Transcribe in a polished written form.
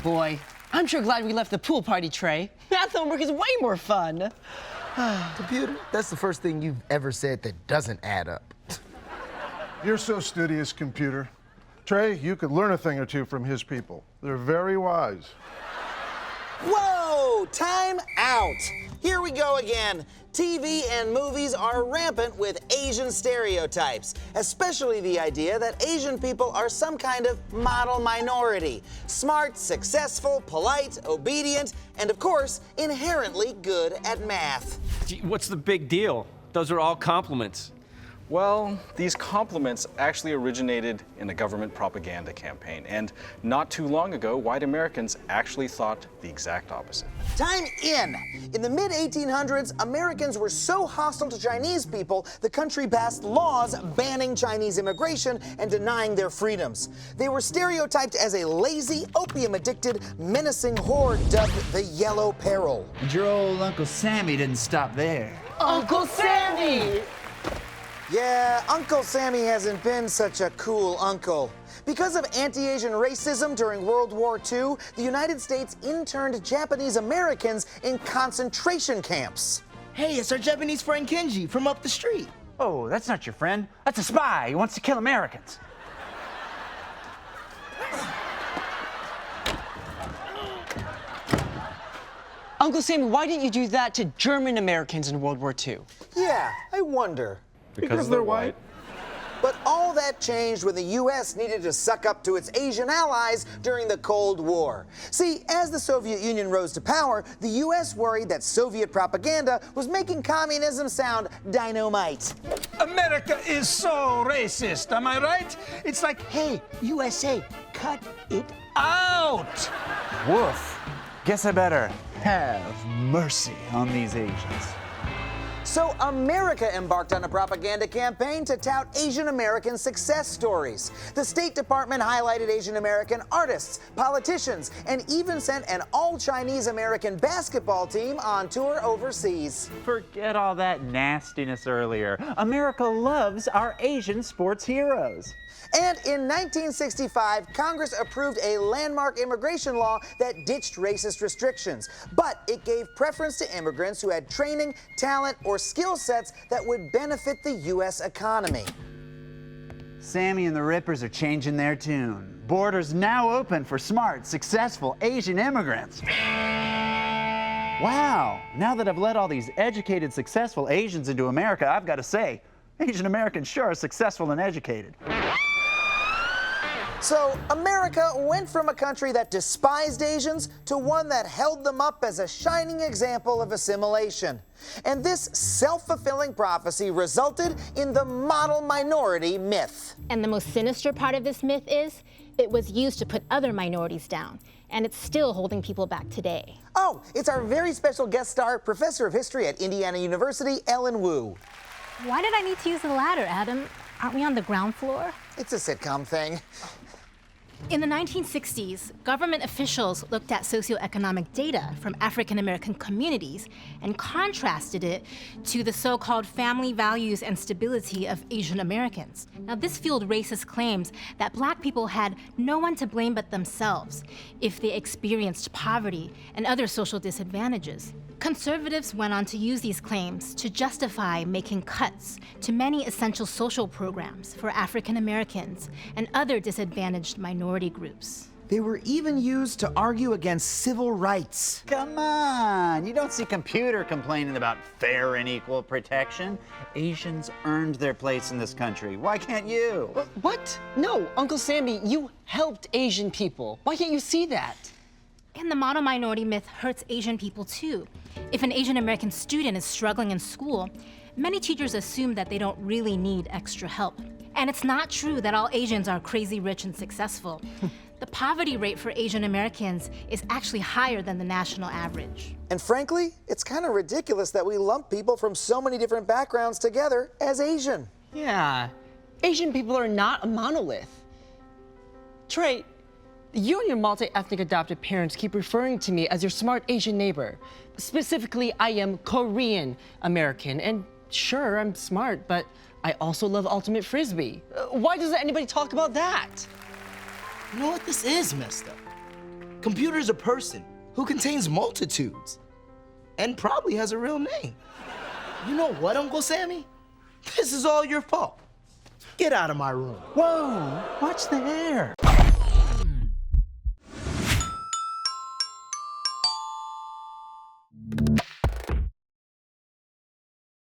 boy. I'm sure glad we left the pool party, Trey. Math homework is way more fun. Computer, that's the first thing you've ever said that doesn't add up. You're so studious, Computer. Trey, you could learn a thing or two from his people. They're very wise. Whoa! Time out! Here we go again. TV and movies are rampant with Asian stereotypes, especially the idea that Asian people are some kind of model minority. Smart, successful, polite, obedient, and of course, inherently good at math. Gee, what's the big deal? Those are all compliments. Well, these compliments actually originated in a government propaganda campaign, and not too long ago, white Americans actually thought the exact opposite. Time in! In the mid-1800s, Americans were so hostile to Chinese people, the country passed laws banning Chinese immigration and denying their freedoms. They were stereotyped as a lazy, opium-addicted, menacing horde dubbed the Yellow Peril. And your old Uncle Sammy didn't stop there. Uncle Sammy! Yeah, Uncle Sammy hasn't been such a cool uncle. Because of anti-Asian racism during World War II, the United States interned Japanese Americans in concentration camps. Hey, it's our Japanese friend Kenji from up the street. Oh, that's not your friend. That's a spy who wants to kill Americans. Uncle Sammy, why didn't you do that to German Americans in World War II? Yeah, I wonder. Because they're white. But all that changed when the U.S. needed to suck up to its Asian allies during the Cold War. See, as the Soviet Union rose to power, the U.S. worried that Soviet propaganda was making communism sound dynamite. America is so racist, am I right? It's like, hey, USA, cut it out. Woof. Guess I better have mercy on these Asians. So America embarked on a propaganda campaign to tout Asian American success stories. The State Department highlighted Asian American artists, politicians, and even sent an all-Chinese American basketball team on tour overseas. Forget all that nastiness earlier. America loves our Asian sports heroes. And in 1965, Congress approved a landmark immigration law that ditched racist restrictions. But it gave preference to immigrants who had training, talent, or skill sets that would benefit the U.S. economy. Sammy and the Rippers are changing their tune. Borders now open for smart, successful Asian immigrants. Wow, now that I've let all these educated, successful Asians into America, I've got to say, Asian Americans sure are successful and educated. So America went from a country that despised Asians to one that held them up as a shining example of assimilation. And this self-fulfilling prophecy resulted in the model minority myth. And the most sinister part of this myth is it was used to put other minorities down, and it's still holding people back today. Oh, it's our very special guest star, Professor of History at Indiana University, Ellen Wu. Why did I need to use the ladder, Adam? Aren't we on the ground floor? It's a sitcom thing. In the 1960s, government officials looked at socioeconomic data from African American communities and contrasted it to the so-called family values and stability of Asian Americans. Now, this fueled racist claims that Black people had no one to blame but themselves if they experienced poverty and other social disadvantages. Conservatives went on to use these claims to justify making cuts to many essential social programs for African Americans and other disadvantaged minority groups. They were even used to argue against civil rights. Come on, you don't see Computer complaining about fair and equal protection. Asians earned their place in this country. Why can't you? What? No, Uncle Sammy, you helped Asian people. Why can't you see that? And the model minority myth hurts Asian people too. If an Asian American student is struggling in school, many teachers assume that they don't really need extra help. And it's not true that all Asians are crazy rich and successful. The poverty rate for Asian Americans is actually higher than the national average. And frankly, it's kind of ridiculous that we lump people from so many different backgrounds together as Asian. Yeah, Asian people are not a monolith. Trey, you and your multi-ethnic adopted parents keep referring to me as your smart Asian neighbor. Specifically, I am Korean American, and sure, I'm smart, but I also love ultimate frisbee. Why doesn't anybody talk about that? You know what? This is messed up. Computer's a person who contains multitudes and probably has a real name. You know what, Uncle Sammy? This is all your fault. Get out of my room. Whoa, watch the hair.